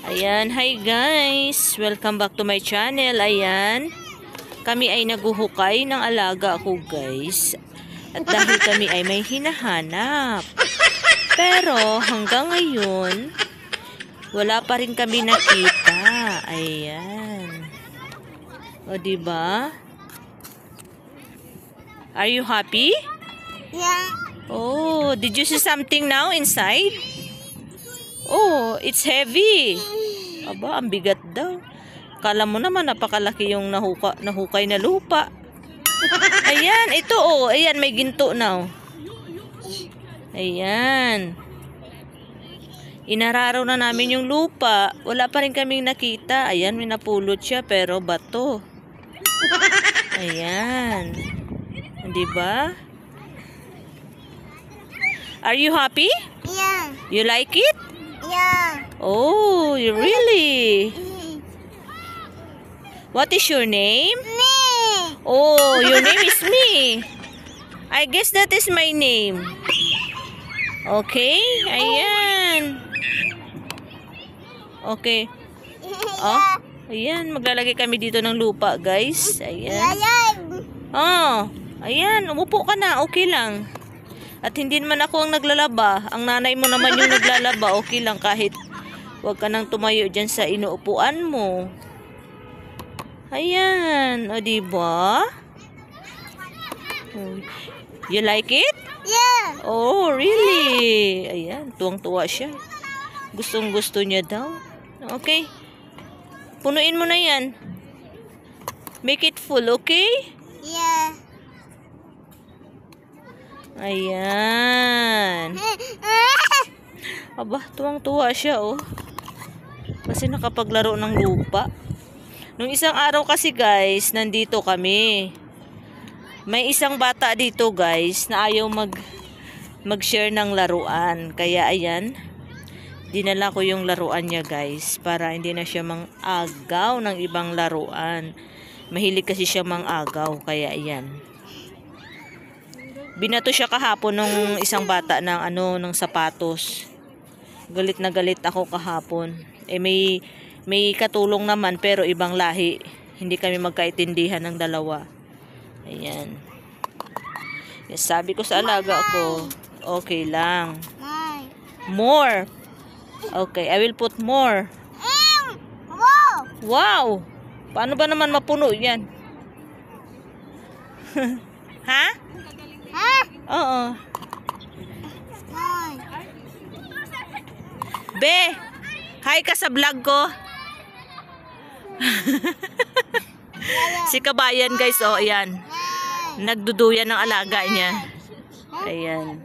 Ayan, hi guys! Welcome back to my channel. Ayan, kami ay naguhukay ng alaga ko guys. At dahil kami ay may hinahanap. Pero hanggang ngayon, wala pa rin kami nakita. Ayan. O diba? Are you happy? Yeah. Oh, did you see something now inside? Oh, it's heavy. Aba, ang bigat daw. Kala mo naman napakalaki yung nahukay na lupa. Ayan, ito oh. Ayan, may ginto na oh. Ayan. Inararaw na namin yung lupa. Wala pa rin kaming nakita. Ayan, may napulot siya pero bato. Ayan. Diba? Are you happy? Yeah. You like it? Yeah. Oh, you really? What is your name? Me. Oh, your name is me. I guess that is my name. Okay? Ayan. Okay. Oh, ayan. Maglalagay kami dito ng lupa, guys. Ayan. Oh, ayan. Umupo ka na. Okay lang. At hindi naman ako ang naglalaba. Ang nanay mo naman yung naglalaba. Okay lang kahit huwag ka nang tumayo dyan sa inuupuan mo. Ayan. O diba? You like it? Yeah. Oh, really? Ayan. Tuwang-tuwa siya. Gustong-gusto niya daw. Okay. Punuin mo na yan. Make it full, okay? Yeah. Ayan. Aba, tuwang-tuwa siya, oh. Kasi nakapaglaro ng lupa. Nung isang araw kasi, guys, nandito kami. May isang bata dito, guys, na ayaw mag-share ng laruan. Kaya, ayan, dinala ko yung laruan niya, guys, para hindi na siya mang-agaw ng ibang laruan. Mahilig kasi siya mang-agaw, kaya, ayan. Binato siya kahapon ng isang bata ng sapatos. Galit na galit ako kahapon. Eh may katulong naman pero ibang lahi. Hindi kami magkaintindihan ng dalawa. Ayan. Yes, sabi ko sa alaga ko, okay lang. More. Okay, I will put more. Wow. Paano ba naman mapuno yan? Ha? Oo. Be, hi ka sa vlog ko. Si Kabayan, guys, oh, ayan. Nagduduyan ng alaga niya. Ayan.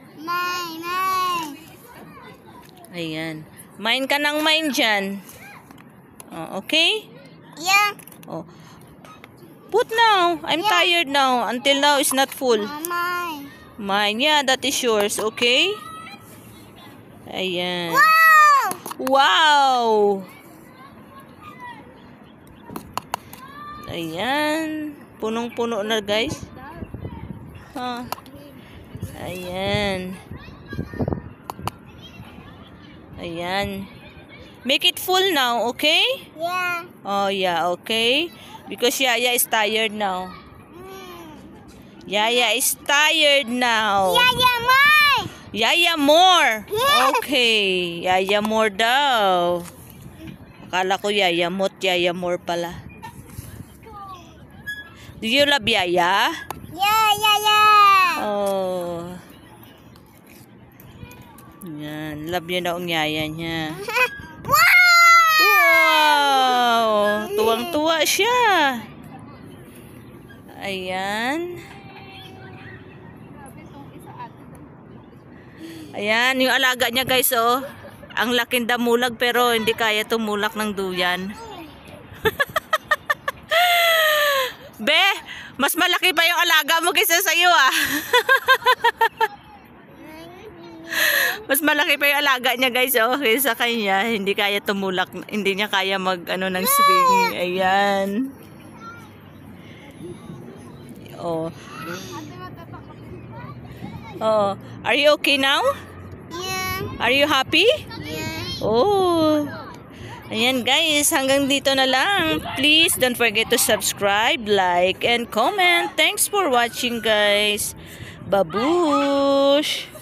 Ayan. Main ka ng main dyan. Oh, okay? Yeah. Oh. Put now. I'm tired now. Until now, it's not full. Mine. Yeah, that is yours. Okay? Ayan. Wow! Ayan. Punong-puno na, guys. Huh. Ayan. Ayan. Make it full now, okay? Yeah. Oh, yeah, okay? Because Yaya is tired now. Yaya is tired now. Yaya more. Yes. Okay. Yaya more daw. Akala ko Yaya mot, Yaya more pala. Do you love Yaya? Yeah. Oh. Yan. Love niya daw ang Yaya niya. Wow! Tuwang-tuwa siya. Ayan. Ayan, yung alaga niya, guys, oh. Ang laking damulag pero hindi kaya tumulak ng duyan. Be, mas malaki pa yung alaga mo kaysa sa'yo, ah. Mas malaki pa yung alaga niya, guys, oh, kaysa kanya. Hindi kaya tumulak, hindi niya kaya ng swing. Ayan. Oh. Oh, are you okay now? Yeah. Are you happy? Yeah. Oh. Ayan guys, hanggang dito na lang. Please don't forget to subscribe, like, and comment. Thanks for watching guys. Babush!